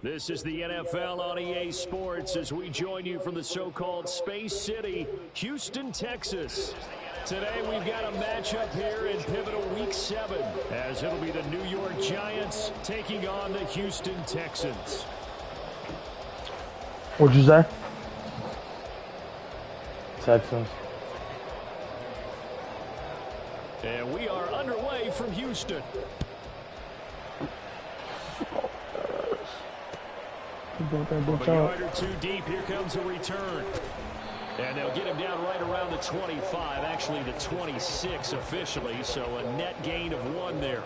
This is the NFL on EA Sports as we join you from the so-called Space City, Houston, Texas. Today we've got a matchup here in pivotal Week 7 as it'll be the New York Giants taking on the Houston Texans. What'd you say? Texans. And we are underway from Houston. A yard or two deep, here comes a return. And they'll get him down right around the 25, actually the 26 officially, so a net gain of 1 there.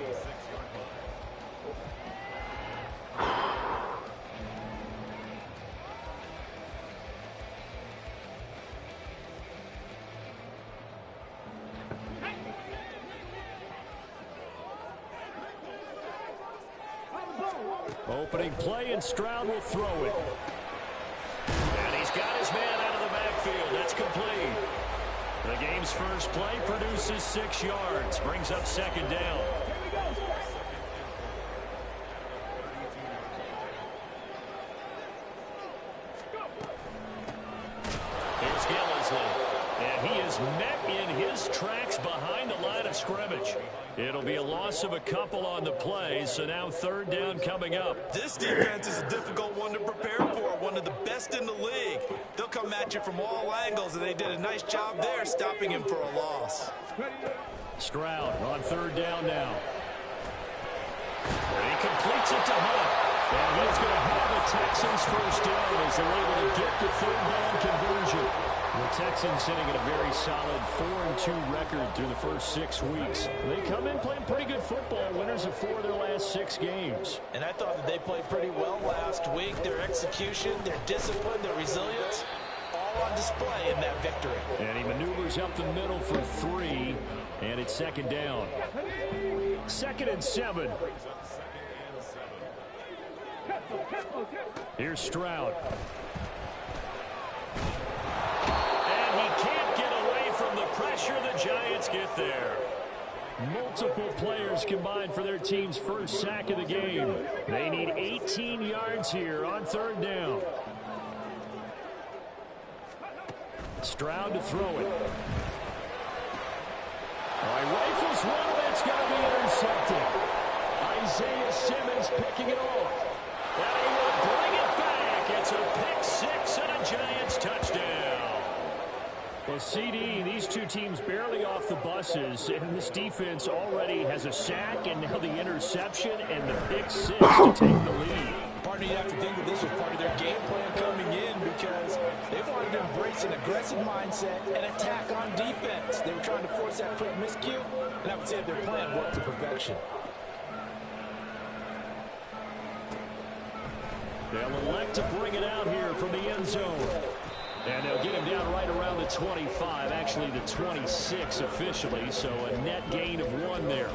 Opening play, and Stroud will throw it. And he's got his man out of the backfield. That's complete. The game's first play produces 6 yards. Brings up second down. Here's Gillisley. And he is met in his tracks behind the line of scrimmage. It'll be a loss of a couple on the play, so now third down coming up. This defense is a difficult one to prepare for, one of the best in the league. They'll come at you from all angles, and they did a nice job there stopping him for a loss. Stroud on third down now. And he completes it to Hunt. And he's going to have the Texans first down as they're able to get the third down conversion. The Texans sitting at a very solid 4-2 record through the first 6 weeks. They come in playing pretty good football, winners of 4 of their last 6 games. And I thought that they played pretty well last week. Their execution, their discipline, their resilience, all on display in that victory. And he maneuvers up the middle for 3, and it's second down. 2nd and 7. Here's Stroud. And he can't get away from the pressure. The Giants get there. Multiple players combined for their team's first sack of the game. They need 18 yards here on third down. Stroud to throw it. All right, rifles one, that's going to be intercepted. Isaiah Simmons picking it off. And he will bring it back. It's a pick 6 and a Giants touchdown. Well, CD, these two teams barely off the buses, and this defense already has a sack and now the interception and the pick 6 to take the lead. Partner, you have to think that this was part of their game plan coming in because they wanted to embrace an aggressive mindset and attack on defense. They were trying to force that quick miscue, and I would say their plan worked to perfection. They'll elect to bring it out here from the end zone. And they'll get him down right around the 25, actually the 26 officially, so a net gain of 1 there.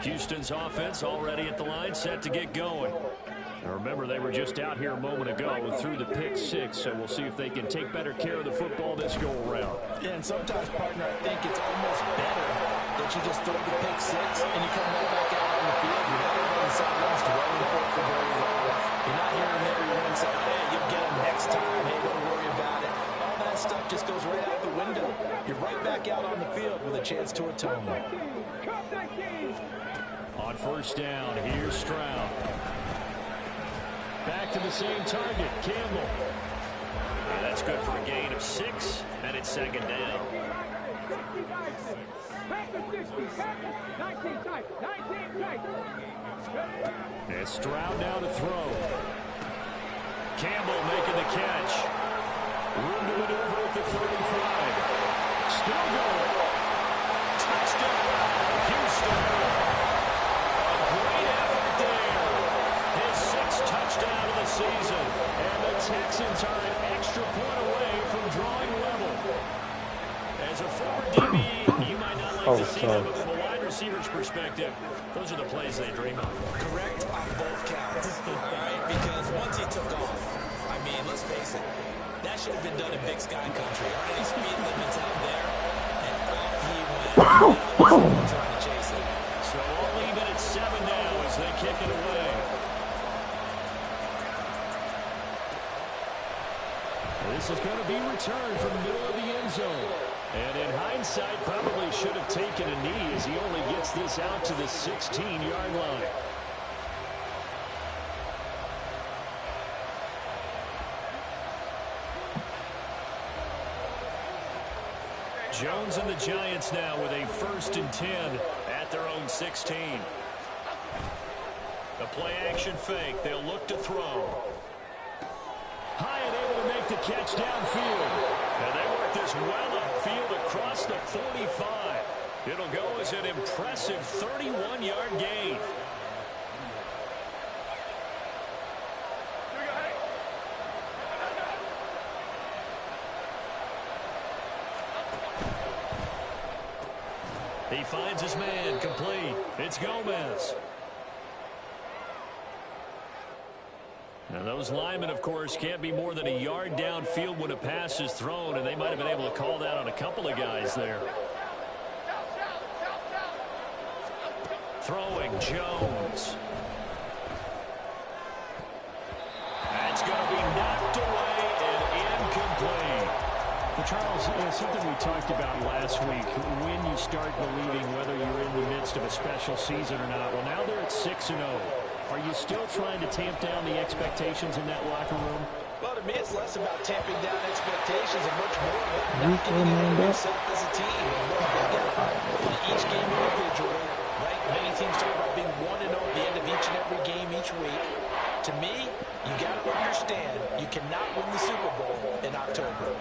Houston's offense already at the line, set to get going. Now remember, they were just out here a moment ago through the pick 6, so we'll see if they can take better care of the football this go-around. Yeah, and sometimes, partner, I think it's almost better that you just throw the pick 6 and you come right back out on the field. You're not over on the sidelines dwelling for it for very long. You're not hearing everyone say, hey, you'll get them next time. Hey, don't worry about it. All that stuff just goes right out the window. You're right back out on the field with a chance to atone. On first down, here's Stroud. Back to the same target, Campbell. And that's good for a gain of 6, and it's second down. And Stroud now to throw. Campbell making the catch. Room to maneuver at the 35. Still going. Touchdown, Houston. Touchdown of the season, and the Texans are an extra point away from drawing level. As a former DB, you might not like to see that, but from a wide receiver's perspective, those are the plays they dream of. Correct on both counts, right? Because once he took off, I mean, let's face it, That should have been done in Big Sky Country. Aren't any speed limits out there? And off he went. Trying to chase it. So all even at 7 now as they kick it away. This is going to be returned from the middle of the end zone. And in hindsight, probably should have taken a knee as he only gets this out to the 16-yard line. Jones and the Giants now with a 1st and 10 at their own 16. The play-action fake. They'll look to throw. Hyatt able to make the catch downfield. And they work this well upfield across the 45. It'll go as an impressive 31-yard gain. He finds his man, complete. It's Gomez. Now those linemen, of course, can't be more than a yard downfield when a pass is thrown, and they might have been able to call that on a couple of guys there. Throwing, Jones. That's going to be knocked away and incomplete. Well, Charles, something we talked about last week, when you start believing whether you're in the midst of a special season or not. Well, now they're at 6-0. Are you still trying to tamp down the expectations in that locker room? Well, to me, it's less about tamping down expectations and much more about not getting into yourself as a team. And look, they got to play each game individually, right? Many teams talk about being 1-0 at the end of each and every game each week. To me, you got to understand you cannot win the Super Bowl in October.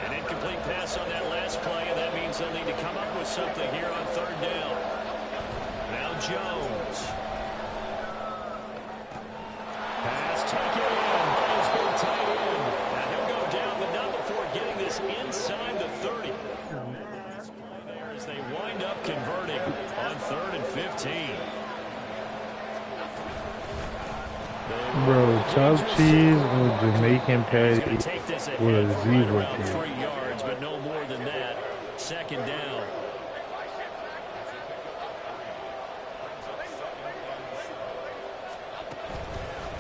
An incomplete pass on that last play, and that means they'll need to come up with something here on 3rd down. Now Jones. Pass taken in. It's been tight end. Now he'll go down, but not before getting this inside the 30. Last play there as they wind up converting on 3rd and 15. Bro, chopped cheese or Jamaican patty with a zebra cake. 3 yards, but no more than that. 2nd down.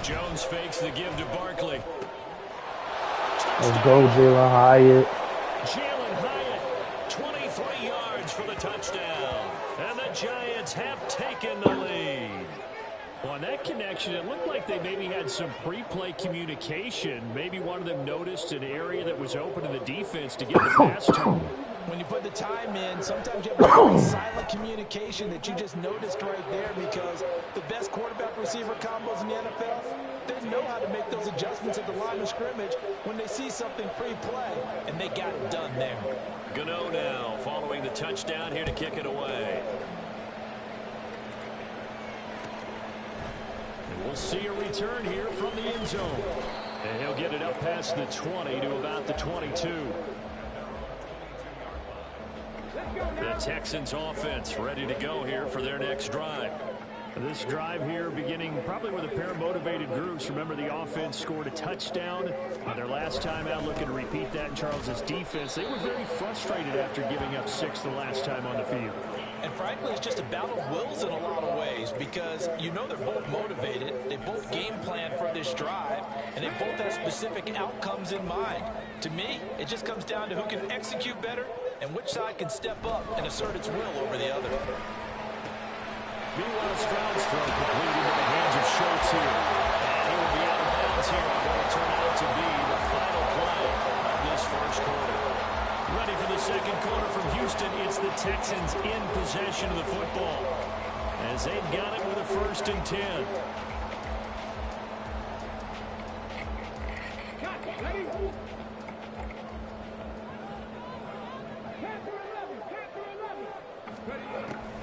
Jones fakes the give to Barkley. Let's go, Jalen Hyatt. Jalen Hyatt, 23 yards for the touchdown. And the Giants have taken the lead. Well, on that connection, it looked like they maybe had some pre-play communication. Maybe one of them noticed an area that was open in the defense to get the pass to. When you put the time in, sometimes you have silent communication that you just noticed right there, because the best quarterback-receiver combos in the NFL, they know how to make those adjustments at the line of scrimmage when they see something pre-play, and they got it done there. Gano now following the touchdown here to kick it away. And we'll see a return here from the end zone. And he'll get it up past the 20 to about the 22. The Texans offense ready to go here for their next drive. This drive here beginning probably with a pair of motivated groups. Remember, the offense scored a touchdown their last time out, looking to repeat that in Charles's defense. They were very frustrated after giving up 6 the last time on the field. And frankly, it's just a battle of wills in a lot of ways, because you know they're both motivated. They both game plan for this drive, and they both have specific outcomes in mind. To me, it just comes down to who can execute better and which side can step up and assert its will over the other. Meanwhile, Stroud's throw complete into the hands of Schultz here. And he will be out of bounds here on what will turn out to be the final play of this first quarter. Ready for the second quarter from Houston. It's the Texans in possession of the football, as they've got it with a 1st and 10.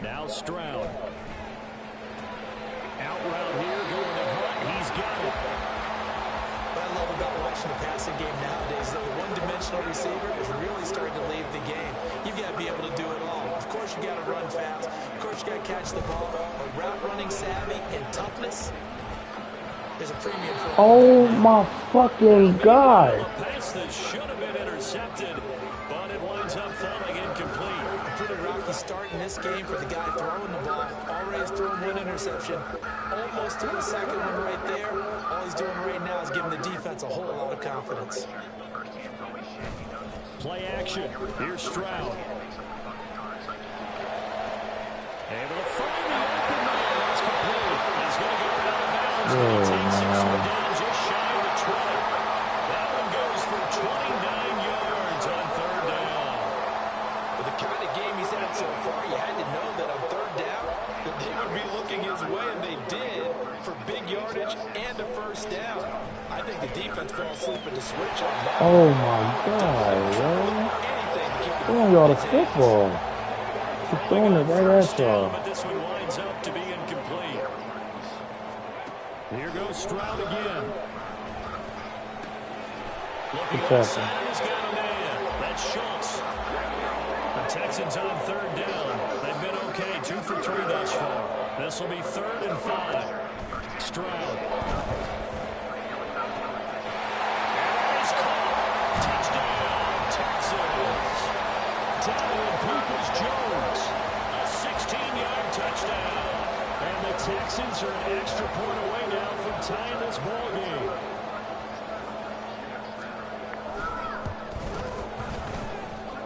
Now Stroud. Out route here, going to Hunt. He's got it. What I love about watching the passing game nowadays is that the one-dimensional receiver is really starting to leave the game. You've got to be able to do it all. Of course, you got to run fast. Of course, you got to catch the ball. But route running savvy and toughness, There's a premium for Oh my fucking god. A pass that should have been intercepted, but it winds up falling incomplete. a pretty rocky start in this game for the guy throwing the ball. Already has thrown one interception. Almost threw a second one right there. All he's doing right now is giving the defense a whole lot of confidence. Play action. Here's Stroud. Able to find the open man. That's complete. He's going to go out of bounds. He takes this one down just shy of the 20. That one goes for 29 yards on third down. With the kind of game he's had so far, you had to know that on third down, that they would be looking his way, and they did, for big yardage and a first down. I think the defense fell asleep at the switch on that. Oh my god, yo. Throwing y'all the football. He's throwing it right at y'all. But this one winds up to be incomplete. Here goes Stroud again. Looking inside, he's got a man. That's Schultz. The Texans on third down. They've been okay, 2 for 3 thus far. This will be 3rd and 5. Stroud. Peoples-Jones, a 16-yard touchdown. And the Texans are an extra point away now from tying this ball game.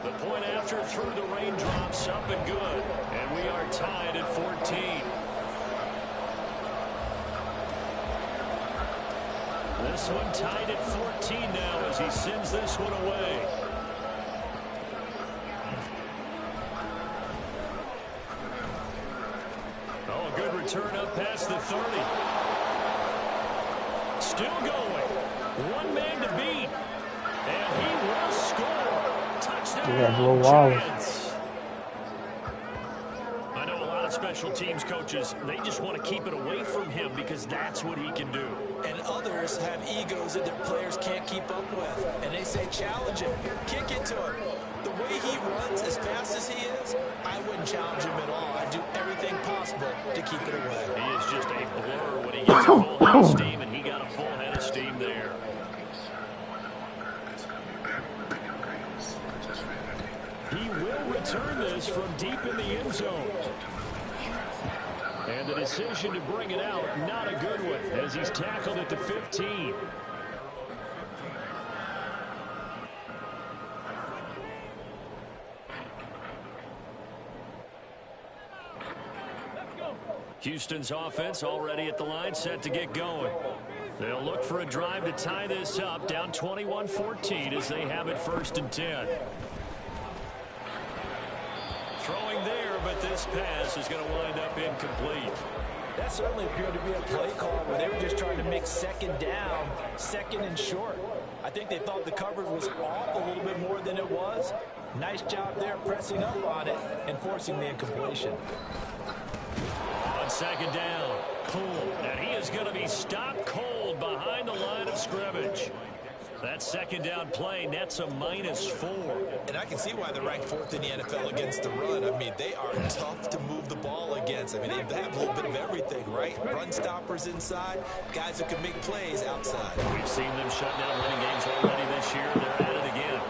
The point after through the raindrops, up and good. And we are tied at 14. This one tied at 14 now as he sends this one away. Turn up past the 30. Still going. One man to beat. And he will score. Touchdown, Giants. I know a lot of special teams coaches, they just want to keep it away from him because that's what he can do. And others have egos that their players can't keep up with. And they say, challenge him. Kick it to him. The way he runs as fast as he is, I wouldn't challenge him at all. I'd do everything possible to keep it away. He is just a blur when he gets a full head of steam, and he got a full head of steam there. He will return this from deep in the end zone. And the decision to bring it out, not a good one, as he's tackled at the 15. Houston's offense already at the line, set to get going. They'll look for a drive to tie this up, down 21-14 as they have it 1st and 10. Throwing there, but this pass is going to wind up incomplete. That certainly appeared to be a play call where they were just trying to make second down, 2nd and short. I think they thought the coverage was off a little bit more than it was. Nice job there pressing up on it and forcing the incompletion. On 2nd down, Poole, and he is going to be stopped cold behind the line of scrimmage. That 2nd down play nets a -4. And I can see why they're ranked 4th in the NFL against the run. I mean, they are tough to move the ball against. I mean, they have a little bit of everything, right? Run stoppers inside, guys who can make plays outside. We've seen them shut down running games already this year. They're at it again.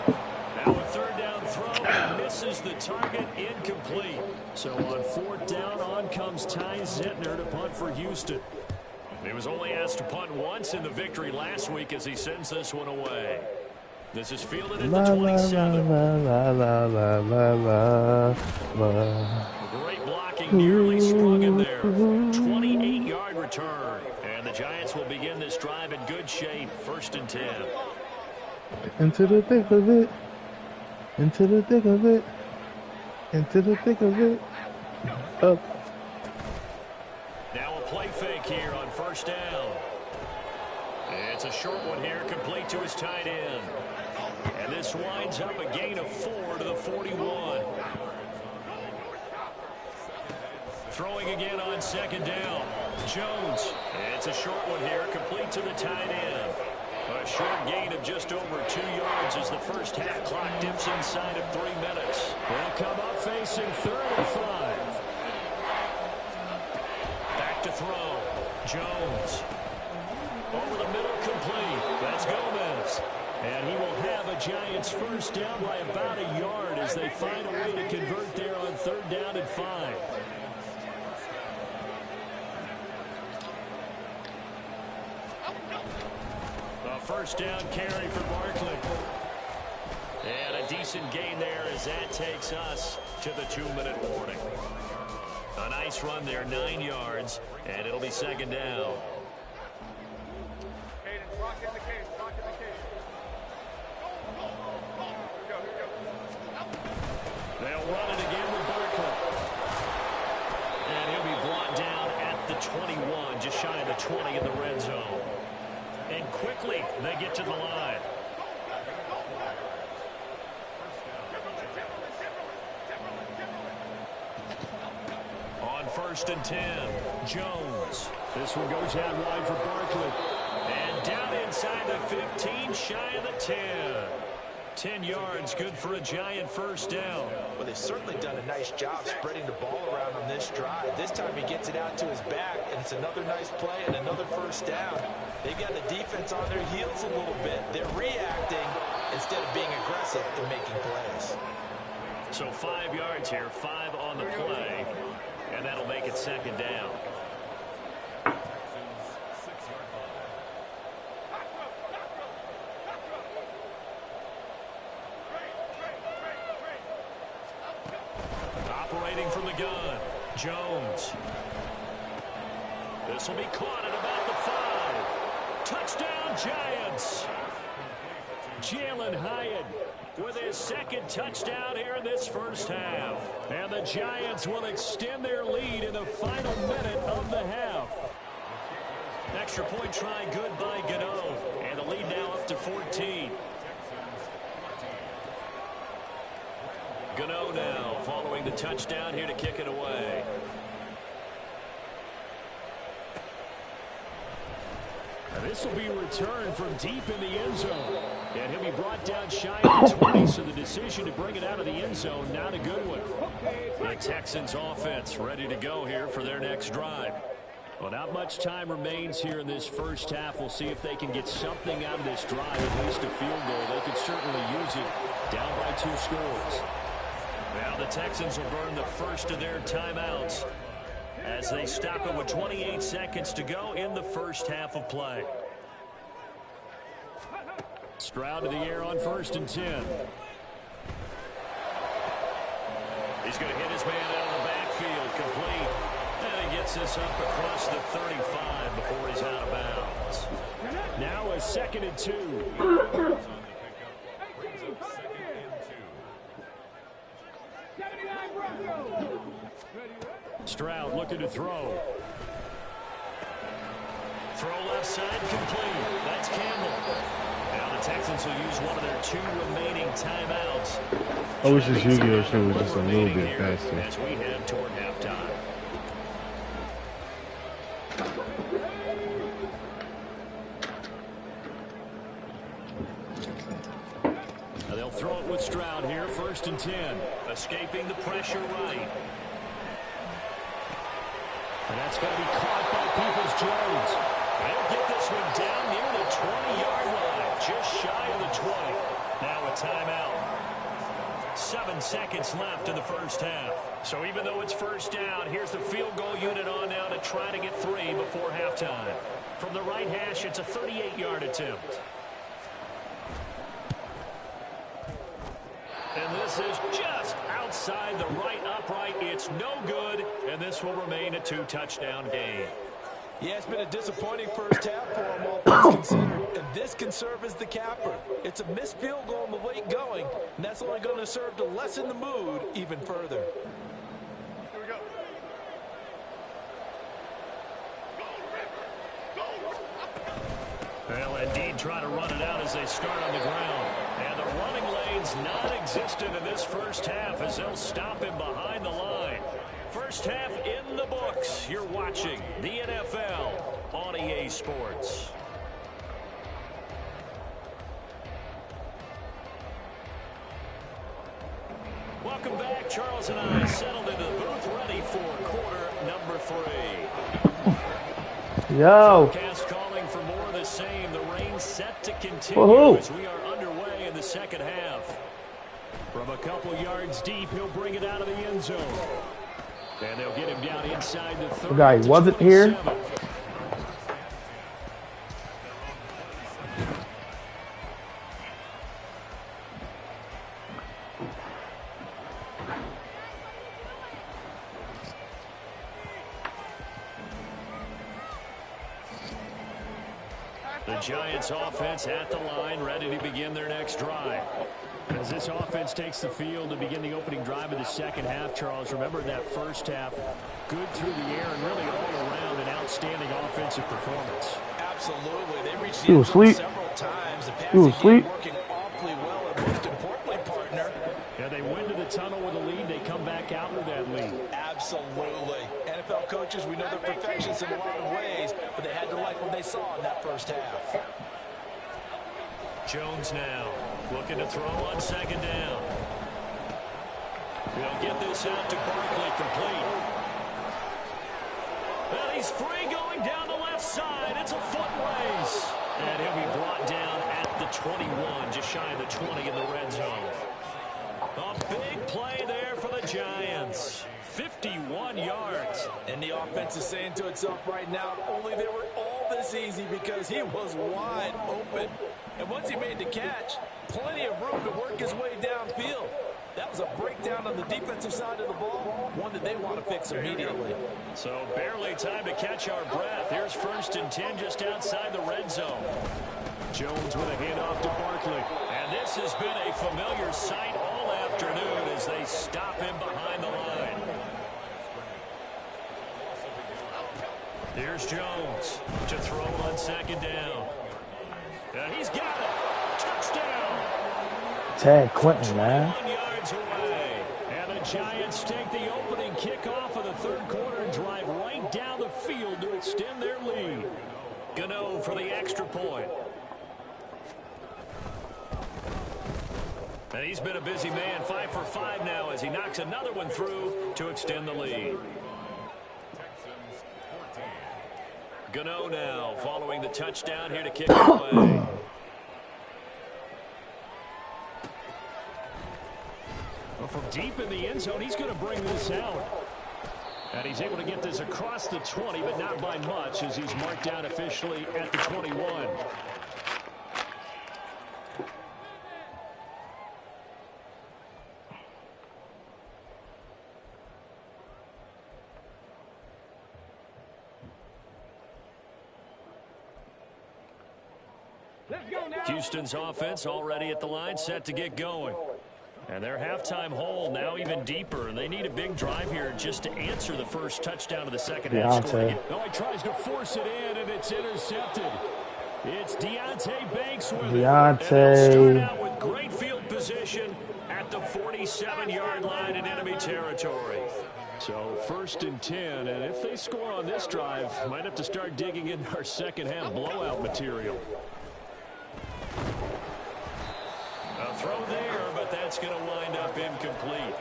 Now a 3rd down throw, he misses the target, incomplete. So on 4th down, on comes Ty Zentner to punt for Houston. He was only asked to punt once in the victory last week as he sends this one away. This is fielded at the 27. Great blocking, nearly sprung him there. 28-yard return. And the Giants will begin this drive in good shape, 1st and 10. Into the thick of it. Into the thick of it. Into the thick of it. Up. Now a play fake here on 1st down. It's a short one here, complete to his tight end. And this winds up a gain of 4 to the 41. Throwing again on 2nd down. Jones. It's a short one here, complete to the tight end. A short gain of just over 2 yards as the first half clock dips inside of 3 minutes. They'll come up facing 3rd and 5. Back to throw. Jones. Giants first down by about a yard as they find a way to convert there on 3rd down and 5. A first down carry for Barkley. And a decent gain there as that takes us to the 2-minute warning. A nice run there, 9 yards, and it'll be 2nd down. They'll run it again with Barkley. And he'll be brought down at the 21, just shy of the 20 in the red zone. And quickly, they get to the line. On 1st and 10, Jones. This one goes out wide for Barkley. And down inside the 15, shy of the 10. 10 yards, good for a Giant first down. Well, they've certainly done a nice job spreading the ball around on this drive. This time he gets it out to his back, and it's another nice play and another first down. They've got the defense on their heels a little bit. They're reacting instead of being aggressive and making plays. So 5 yards here, 5 on the play, and that'll make it 2nd down. Operating from the gun, Jones. This will be caught at about the 5. Touchdown, Giants. Jalen Hyatt with his 2nd touchdown here in this first half. And the Giants will extend their lead in the final minute of the half. Extra point try good by Gano. And the lead now up to 14. Gano now following the touchdown here to kick it away. And this will be returned from deep in the end zone. And he'll be brought down shy of the 20, so the decision to bring it out of the end zone, not a good one. The Texans offense ready to go here for their next drive. Well, not much time remains here in this first half. We'll see if they can get something out of this drive, at least a field goal. They could certainly use it down by 2 scores. Now the Texans will burn the first of their timeouts as they stop it with 28 seconds to go in the first half of play. Stroud to the air on 1st and 10. He's going to hit his man out of the backfield, complete. And he gets this up across the 35 before he's out of bounds. Now a 2nd and 2. Stroud looking to throw. Throw left side, complete. That's Campbell. Now the Texans will use one of their 2 remaining timeouts. I wish this Yu-Gi-Oh show was just a little bit faster. As we head toward halftime. Now they'll throw it with Stroud here, 1st and 10. Escaping the pressure right. And that's going to be caught by Peoples-Jones. They'll get this one down near the 20-yard line, just shy of the 20. Now a timeout. 7 seconds left in the first half. So even though it's first down, here's the field goal unit on now to try to get 3 before halftime. From the right hash, it's a 38-yard attempt. And this is just outside the right upright. It's no good, and this will remain a 2-touchdown game. Yeah, it's been a disappointing first half for them, all things considered. And this can serve as the capper. It's a missed field goal in the late going, and that's only going to serve to lessen the mood even further. Here we go. They'll indeed try to run it out as they start on the ground. And the running lane's non-existent in this first half as they'll stop him behind the line. First half in the books. You're watching the NFL on EA Sports. Welcome back. Charles and I settled into the booth ready for quarter number 3. Yo. Forecast calling for more of the same. The rain set to continue as we are underway in the the second half. From a couple yards deep, he'll bring it out of the end zone. And they'll get him down inside the 30. The guy wasn't here. The Giants offense at the line, ready to begin their next drive. As this offense takes the field to begin the opening drive of the second half, Charles, remember that first half, good through the air and really all around an outstanding offensive performance. Absolutely. They reached the end zone several times. The passing game working awfully well, and most importantly, partner. Yeah, they went to the tunnel with a lead. They come back out with that lead. Absolutely. NFL coaches, we know they're perfectionists in a lot of ways, but they had to like what they saw in that first half. Jones now looking to throw on second down. He'll get this out to Barkley, complete. And he's free going down the left side. It's a foot race. And he'll be brought down at the 21, just shy of the 20 in the red zone. A big play there for the Giants. 51 yards. And the offense is saying to itself right now, only they were all this easy because he was wide open. And once he made the catch, plenty of room to work his way downfield. That was a breakdown on the defensive side of the ball, one that they want to fix immediately. So barely time to catch our breath. Here's 1st and 10 just outside the red zone. Jones with a handoff to Barkley. And this has been a familiar sight all afternoon as they stop him behind the line. Here's Jones to throw on second down. He's got it. Touchdown. Tag Clinton, man. 21 yards away. And the Giants take the opening kickoff of the third quarter and drive right down the field to extend their lead. Gano for the extra point. And he's been a busy man, 5 for 5 now as he knocks another one through to extend the lead. Gano now following the touchdown here to kick it away. Well, from deep in the end zone, he's going to bring this out. And he's able to get this across the 20, but not by much as he's marked down officially at the 21. Houston's offense already at the line, set to get going. And their halftime hole now even deeper, and they need a big drive here just to answer the first touchdown of the second half. No, he tries to force it in, and it's intercepted. It's Deontay Banks with it. And start out with great field position at the 47-yard line in enemy territory. So 1st and 10, and if they score on this drive, might have to start digging in our second half blowout material. A throw there, but that's going to wind up incomplete.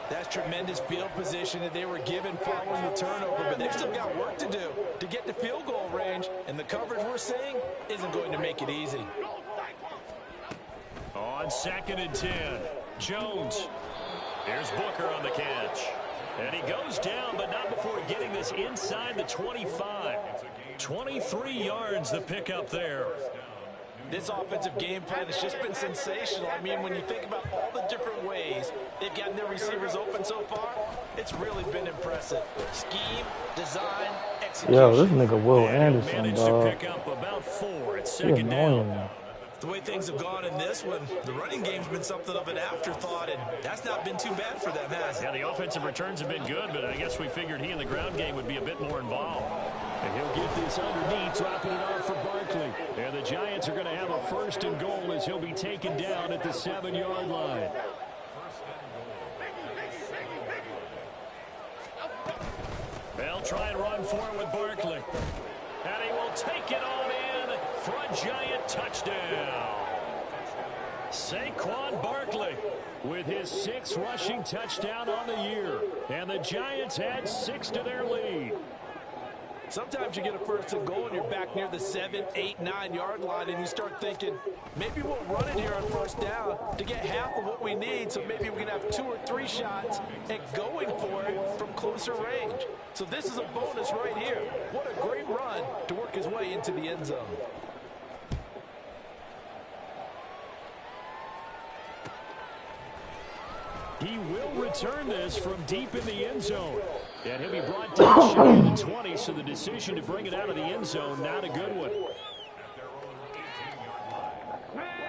That's tremendous field position that they were given following the turnover, but they've still got work to do to get to field goal range, and the coverage we're seeing isn't going to make it easy. On 2nd and 10, Jones. Here's Booker on the catch. And he goes down, but not before getting this inside the 25. 23 yards the pickup there. This offensive game plan has just been sensational. I mean, when you think about all the different ways they've gotten their receivers open so far, it's really been impressive. Scheme, design, execution. Yo, this nigga Will Anderson, managed dog. to pick up about 4 at second down. The way things have gone in this one, the running game's been something of an afterthought, and that's not been too bad for them, has it? Yeah, the offensive returns have been good, but I guess we figured he in the ground game would be a bit more involved. And he'll get this underneath, dropping it off for Barkley. And the Giants are going to have a 1st and goal as he'll be taken down at the 7-yard line. They'll try and run for it with Barkley. And he will take it on in for a Giant touchdown. Saquon Barkley with his 6th rushing touchdown on the year. And the Giants add 6 to their lead. Sometimes you get a first and goal and you're back near the 7, 8, 9-yard line, and you start thinking, maybe we'll run it here on first down to get half of what we need, so maybe we can have 2 or 3 shots at going for it from closer range. So this is a bonus right here. What a great run to work his way into the end zone. He will return this from deep in the end zone. And he'll be brought down shy of the 20, so the decision to bring it out of the end zone, not a good one.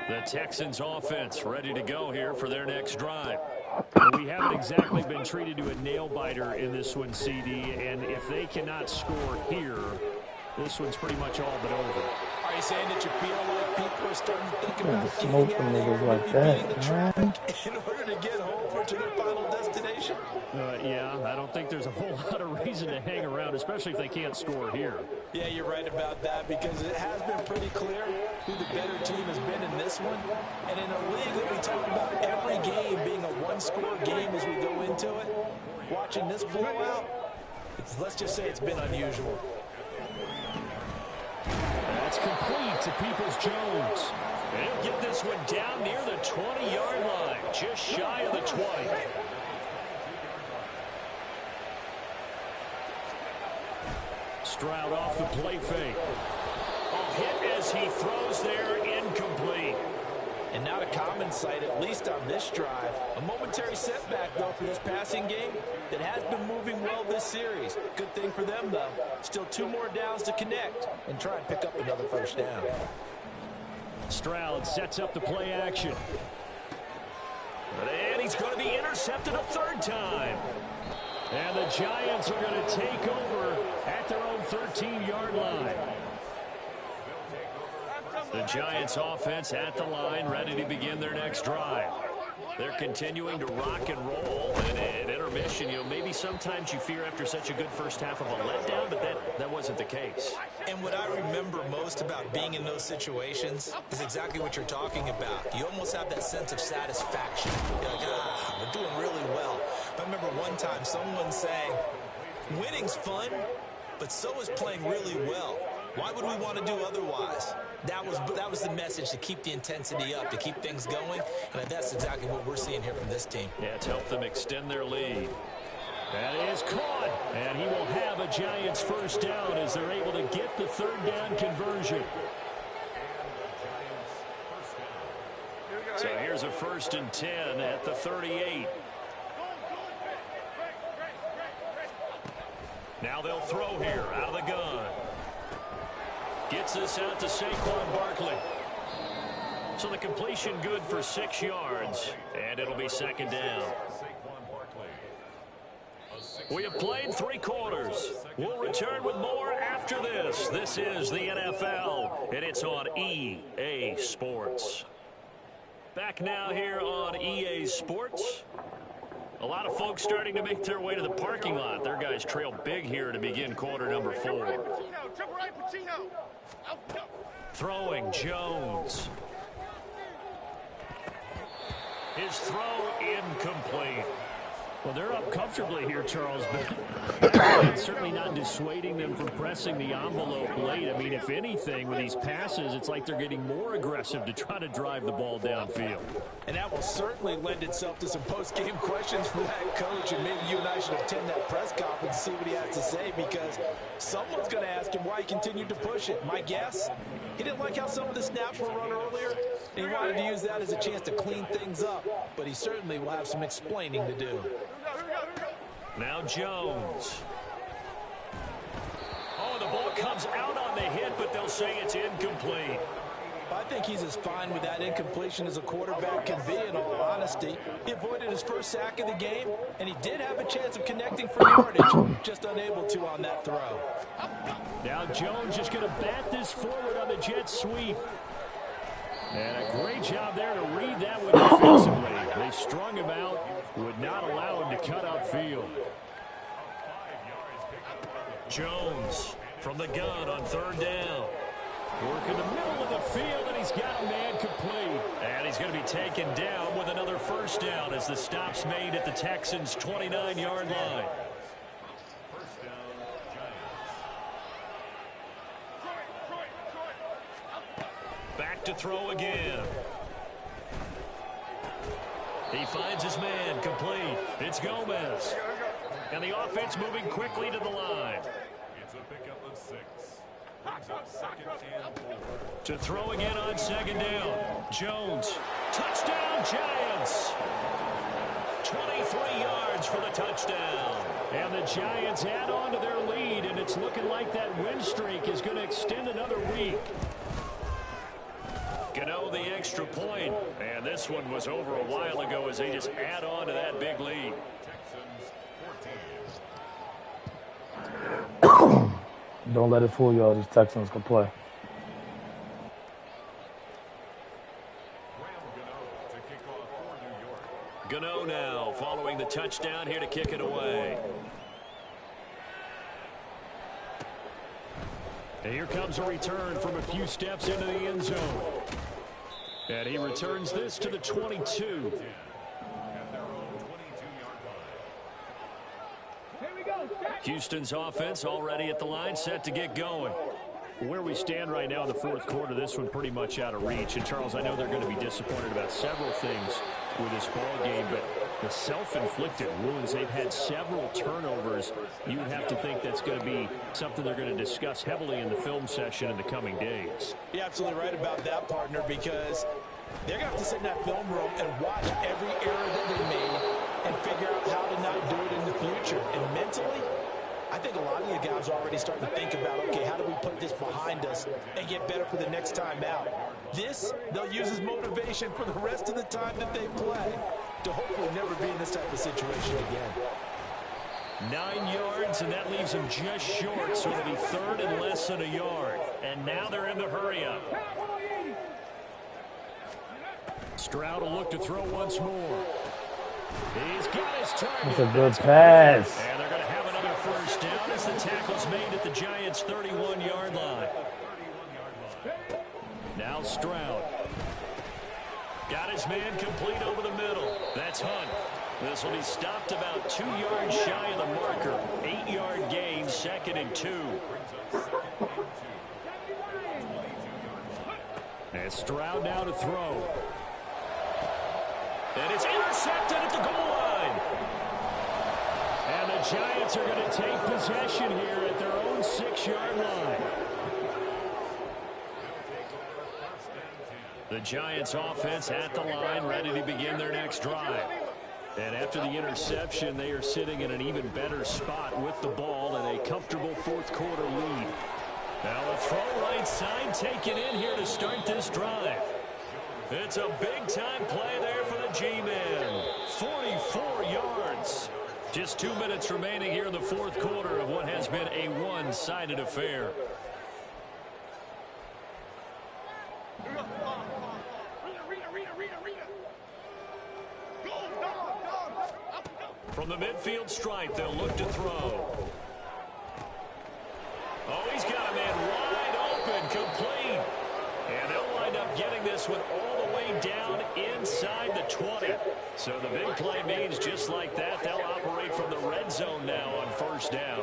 The Texans offense ready to go here for their next drive. Well, we haven't exactly been treated to a nail-biter in this one, CD, and if they cannot score here, this one's pretty much all but over. Are you saying that you feel like people are starting to think about smoke getting them out of niggas here, like maybe that, beating the traffic in order to get home or to their final destination? Yeah, I don't think there's a whole lot of reason to hang around, especially if they can't score here. Yeah, you're right about that, because it has been pretty clear who the better team has been in this one. And in a league that we talk about every game being a one-score game as we go into it, watching this blowout, let's just say it's been unusual. That's complete to Peoples-Jones. They'll get this one down near the 20-yard line, just shy of the 20. Stroud off the play fake. A hit as he throws there, incomplete. And not a common sight, at least on this drive. A momentary setback, though, for this passing game that has been moving well this series. Good thing for them, though. Still 2 more downs to connect and try and pick up another first down. Stroud sets up the play action. And he's going to be intercepted a 3rd time. And the Giants are going to take over at their own 13-yard line. The Giants offense at the line, ready to begin their next drive. They're continuing to rock and roll. And at intermission, maybe sometimes you fear after such a good first half of a letdown, but that wasn't the case. And what I remember most about being in those situations is exactly what you're talking about. You almost have that sense of satisfaction. You're like, we're doing really well. I remember one time someone saying, winning's fun, but so is playing really well. Why would we want to do otherwise? That was the message, to keep the intensity up, to keep things going, and that's exactly what we're seeing here from this team. Yeah, to help them extend their lead. That is caught, and he will have a Giants first down as they're able to get the 3rd down conversion. So here's a 1st and 10 at the 38. Now they'll throw here out of the gun. Gets this out to Saquon Barkley. So the completion good for 6 yards, and it'll be 2nd down. We have played 3 quarters. We'll return with more after this. This is the NFL, and it's on EA Sports. Back now here on EA Sports. A lot of folks starting to make their way to the parking lot. Their guys trail big here to begin quarter number 4. Throwing Jones. His throw incomplete. Well, they're up comfortably here, Charles, but that's certainly not dissuading them from pressing the envelope late. I mean, if anything, with these passes, it's like they're getting more aggressive to try to drive the ball downfield. And that will certainly lend itself to some post-game questions for that coach, and maybe you and I should attend that press conference and see what he has to say, because someone's going to ask him why he continued to push it. My guess, he didn't like how some of the snaps were run earlier, and he wanted to use that as a chance to clean things up, but he certainly will have some explaining to do. Now Jones. Oh, the ball comes out on the hit, but they'll say it's incomplete. I think he's as fine with that incompletion as a quarterback can be, in all honesty. He avoided his first sack of the game, and he did have a chance of connecting for yardage, just unable to on that throw. Now Jones just going to bat this forward on the jet sweep. And a great job there to read that one defensively. They strung him out, would not allow him to cut upfield. Jones from the gun on 3rd down. Work in the middle of the field, and he's got a man complete. And he's going to be taken down with another first down as the stop's made at the Texans' 29-yard line. look to throw again. He finds his man, complete. It's Gomez. And the offense moving quickly to the line. It's a pickup of 6. Brings up 2nd and 4. To throw again on 2nd down. Jones. Touchdown, Giants. 23 yards for the touchdown. And the Giants add on to their lead, and it's looking like that win streak is going to extend another week. Gano the extra point, and this one was over a while ago as they just add on to that big lead. Texans 14. Don't let it fool y'all. These Texans can play. Gano now following the touchdown here to kick it away. And here comes a return from a few steps into the end zone. And he returns this to the 22. Houston's offense already at the line, set to get going. Where we stand right now in the fourth quarter, this one pretty much out of reach. And, Charles, I know they're going to be disappointed about several things with this ball game, but the self-inflicted wounds, they've had several turnovers. You would have to think that's going to be something they're going to discuss heavily in the film session in the coming days. You're absolutely right about that, partner, because they're going to have to sit in that film room and watch every error that they made and figure out how to not do it in the future. And mentally, I think a lot of you guys are already starting to think about, okay, how do we put this behind us and get better for the next time out? This, they'll use as motivation for the rest of the time that they play to hopefully never be in this type of situation again. 9 yards, and that leaves them just short, so it'll be 3rd and less than a yard. And now they're in the hurry-up. Stroud will look to throw once more. He's got his target. That's a good pass. And they're going to have another first down as the tackle's made at the Giants' 31-yard line. Now Stroud. Got his man complete over the middle. That's Hunt. This will be stopped about 2 yards shy of the marker. 8-yard gain, 2nd and 2. And Stroud now to throw. And it's intercepted at the goal line. And the Giants are going to take possession here at their own 6-yard line. The Giants offense at the line, ready to begin their next drive. And after the interception, they are sitting in an even better spot with the ball and a comfortable fourth quarter lead. Now a throw right side taken in here to start this drive. It's a big-time play there for the G-Man. 44 yards. Just 2 minutes remaining here in the fourth quarter of what has been a one-sided affair. From the midfield stripe, they'll look to throw. Oh, he's got a man wide open, complete. And they'll wind up getting this one all the way down inside the 20. So the big play means just like that, they'll operate from the red zone now on first down.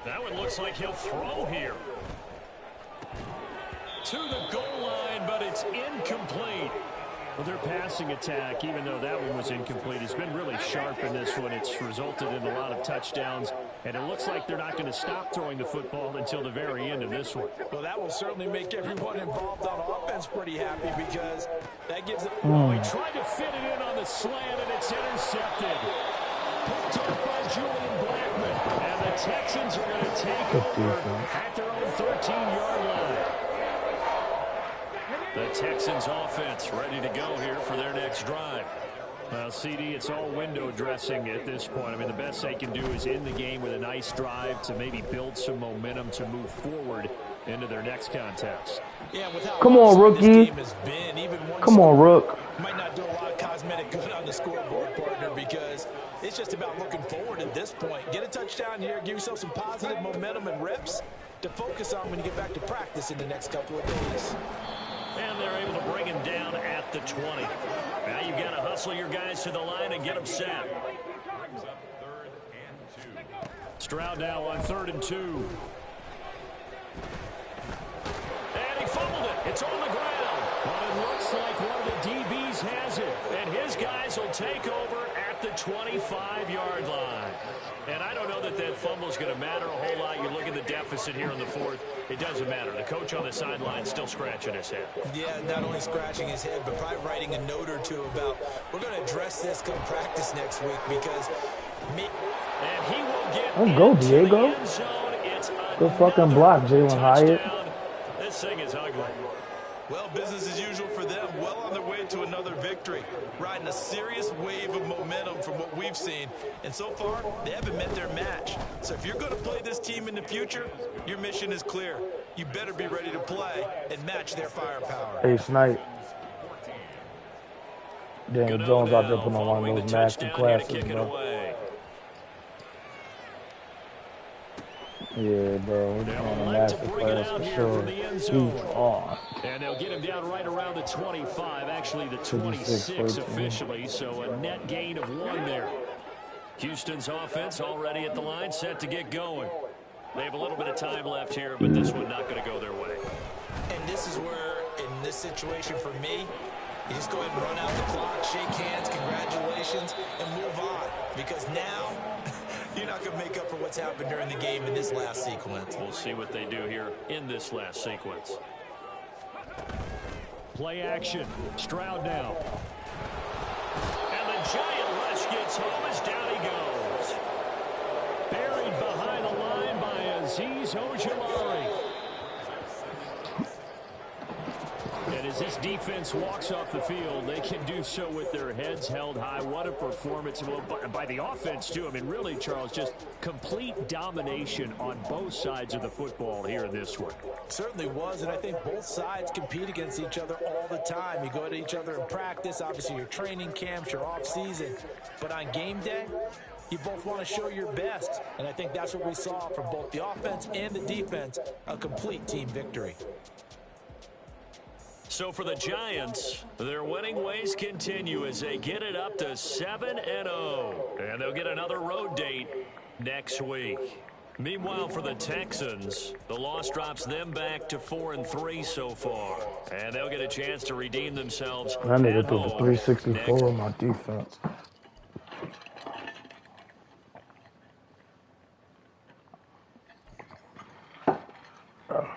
That one looks like he'll throw here. To the goal line, but it's incomplete. Well, their passing attack, even though that one was incomplete, has been really sharp in this one. It's resulted in a lot of touchdowns, and it looks like they're not going to stop throwing the football until the very end of this one. Well, that will certainly make everyone involved on offense pretty happy because that gives it... Oh, he tried to fit it in on the slant, and it's intercepted. Picked up by Julian Blackman. And the Texans are going to take over at their own 13-yard line. The Texans offense ready to go here for their next drive. Well, CD, it's all window dressing at this point. I mean, the best they can do is end the game with a nice drive to maybe build some momentum to move forward into their next contest. Yeah, with how come on, rookie. This game has been, even one come on, Rook. Might not do a lot of cosmetic good on the scoreboard, partner, because it's just about looking forward at this point. Get a touchdown here, give yourself some positive momentum and reps to focus on when you get back to practice in the next couple of days. And they're able to bring him down at the 20. Now you've got to hustle your guys to the line and get them set. Brings up 3rd and 2. Stroud now on 3rd and 2. Texans will take over at the 25-yard line. And I don't know that that fumble is going to matter a whole lot. You look at the deficit here in the fourth. It doesn't matter. The coach on the sideline is still scratching his head. Yeah, not only scratching his head, but probably writing a note or two about, we're going to address this come practice next week because... And he will get Let's go, Diego. Good fucking block, Jalen Hyatt. This thing is ugly. Well, business as usual for them. Well on their way to another victory. Riding a serious wave of momentum from what we've seen. And so far, they haven't met their match. So if you're going to play this team in the future, your mission is clear. You better be ready to play and match their firepower. Hey, Snipe. Daniel Jones out there putting on one of those master classes, bro. Yeah, bro. We're on a master class for sure. He's on. And they'll get him down right around the 25, actually the 26 officially, so a net gain of 1 there. Houston's offense already at the line, set to get going. They have a little bit of time left here, but this one not going to go their way. And this is where, in this situation for me, you just go ahead and run out the clock, shake hands, congratulations, and move on. Because now... you're not going to make up for what's happened during the game in this last sequence. We'll see what they do here in this last sequence. Play action. Stroud now. And the giant rush gets home as down he goes. Buried behind the line by Azeez Ojulari. And as this defense walks off the field, they can do so with their heads held high. What a performance by the offense, too. I mean, really, Charles, just complete domination on both sides of the football here in this one. Certainly was, and I think both sides compete against each other all the time. You go to each other in practice, obviously your training camps, your off-season. But on game day, you both want to show your best. And I think that's what we saw from both the offense and the defense, a complete team victory. So for the Giants, their winning ways continue as they get it up to 7-0. And they'll get another road date next week. Meanwhile, for the Texans, the loss drops them back to 4-3 so far. And they'll get a chance to redeem themselves. I need to do the 364 on my defense. Oh.